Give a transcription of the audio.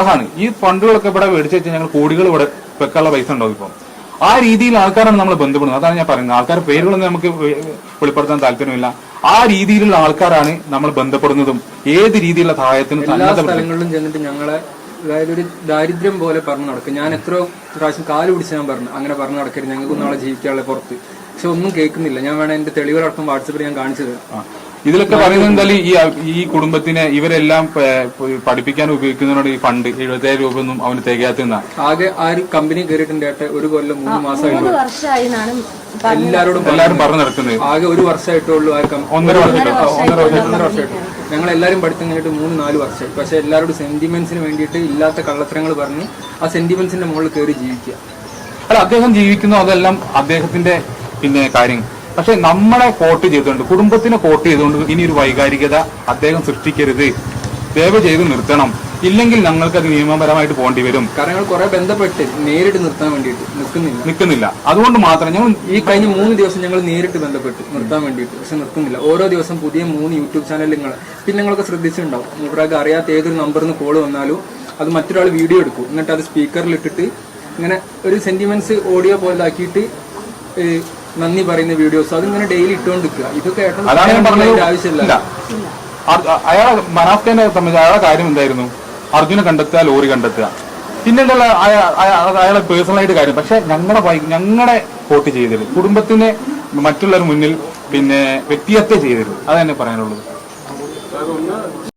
അതാണ് ഈ ഫണ്ടുകളൊക്കെ ഇവിടെ മേടിച്ചു വെച്ചാൽ ഞങ്ങൾ കോടികൾ ഇവിടെ വെക്കാനുള്ള പൈസ ഉണ്ടാവും ഇപ്പം. ആ രീതിയിൽ ആൾക്കാരാണ് നമ്മൾ ബന്ധപ്പെടുന്നത്. അതാണ് ഞാൻ പറയുന്നത്. ആൾക്കാരുടെ പേരുകളൊന്നും നമുക്ക് വെളിപ്പെടുത്താൻ താല്പര്യമില്ല. ആ രീതിയിലുള്ള ആൾക്കാരാണ് നമ്മൾ ബന്ധപ്പെടുന്നതും ഏത് രീതിയിലുള്ള സഹായത്തിനും എല്ലാ സ്ഥലങ്ങളിലും ചെന്നിട്ട് ഞങ്ങളെ അതായത് ഒരു ദാരിദ്ര്യം പോലെ പറഞ്ഞു നടക്കും. ഞാൻ എത്രയോ പ്രാവശ്യം കാല് പിടിച്ച് ഞാൻ പറഞ്ഞു അങ്ങനെ പറഞ്ഞു നടക്കരുത്, ഞങ്ങൾക്ക് നാളെ ജീവിക്കാനുള്ള പുറത്ത്. പക്ഷെ ഒന്നും കേൾക്കുന്നില്ല. ഞാൻ വേണം എന്റെ തെളിവുകളടക്കം വാട്സപ്പിൽ ഞാൻ കാണിച്ചു തരാം. ഇതിലൊക്കെ പറയുന്നത് എന്തായാലും ഈ കുടുംബത്തിനെ ഇവരെല്ലാം പഠിപ്പിക്കാൻ ഉപയോഗിക്കുന്നതിനോട് ഈ ഫണ്ട് 70,000 രൂപ ഒന്നും അവന് തികയാത്തുന്ന ആകെ ആ ഒരു കമ്പനി കയറിയിട്ടുണ്ട് 1 കൊല്ലം 3 മാസമായിട്ടുള്ളൂ. എല്ലാവരും പറഞ്ഞു നടക്കുന്നത് ആകെ 1 വർഷമായിട്ടുള്ളൂ. ആ 1.5 വർഷമായിട്ടുള്ളൂ. ഞങ്ങൾ എല്ലാവരും പഠിത്തം കഴിഞ്ഞിട്ട് 3-4 വർഷമായി. പക്ഷെ എല്ലാവരോടും സെന്റിമെന്റ്സിന് വേണ്ടിയിട്ട് ഇല്ലാത്ത കള്ളത്തരങ്ങൾ പറഞ്ഞ് ആ സെന്റിമെന്റ്സിന്റെ മുകളിൽ കയറി ജീവിക്കുക. അല്ല, അദ്ദേഹം ജീവിക്കുന്നു, അതെല്ലാം അദ്ദേഹത്തിന്റെ കാര്യങ്ങൾ. പക്ഷെ നമ്മളെ കോട്ട് ചെയ്തുകൊണ്ട്, കുടുംബത്തിനെ കോട്ട് ചെയ്തുകൊണ്ട് ഇനി ഒരു വൈകാരികത അദ്ദേഹം സൃഷ്ടിക്കരുത്, ദയവ് ചെയ്ത് നിർത്തണം. ഇല്ലെങ്കിൽ ഞങ്ങൾക്ക് അത് നിയമപരമായിട്ട് പോകേണ്ടി വരും. കാരണം ഞങ്ങൾ കുറെ ബന്ധപ്പെട്ട് നേരിട്ട് നിർത്താൻ വേണ്ടിയിട്ട് നിൽക്കുന്നില്ല. അതുകൊണ്ട് മാത്രം ഞങ്ങൾ ഈ കഴിഞ്ഞ 3 ദിവസം ഞങ്ങൾ നേരിട്ട് ബന്ധപ്പെട്ട് നിർത്താൻ വേണ്ടിയിട്ട്, പക്ഷെ നിർത്തുന്നില്ല. ഓരോ ദിവസം പുതിയ 3 യൂട്യൂബ് ചാനൽ പിന്നെ നിങ്ങളൊക്കെ ശ്രദ്ധിച്ചിട്ടുണ്ടാവും. മൂപ്പരാൾക്ക് അറിയാത്ത ഏതൊരു നമ്പറിൽ നിന്ന് കോള് വന്നാലും അത് മറ്റൊരാൾ വീഡിയോ എടുക്കും. എന്നിട്ട് അത് സ്പീക്കറിൽ ഇട്ടിട്ട് ഇങ്ങനെ ഒരു സെന്റിമെന്റ്സ് ഓഡിയോ പോലെ ആക്കിയിട്ട് നന്ദി പറയുന്ന വീഡിയോസ് അതിങ്ങനെ ഡെയിലി ഇട്ടുകൊണ്ടിരിക്കുക. ഇതൊക്കെ ആവശ്യമില്ല. അയാളെ മനാഫ്ഖാനെ സംബന്ധിച്ച് അയാളെ കാര്യം എന്തായിരുന്നു? അർജുനെ കണ്ടെത്തുക, ലോറി കണ്ടെത്തുക, പിന്നീട് അയാളെ പേഴ്സണലായിട്ട് കാര്യം. പക്ഷെ ഞങ്ങളെ വോട്ട് ചെയ്തത് കുടുംബത്തിനെ മറ്റുള്ളവർ മുന്നിൽ വ്യക്തിഹത്യ ചെയ്തത്. അത് തന്നെ പറയാനുള്ളത്.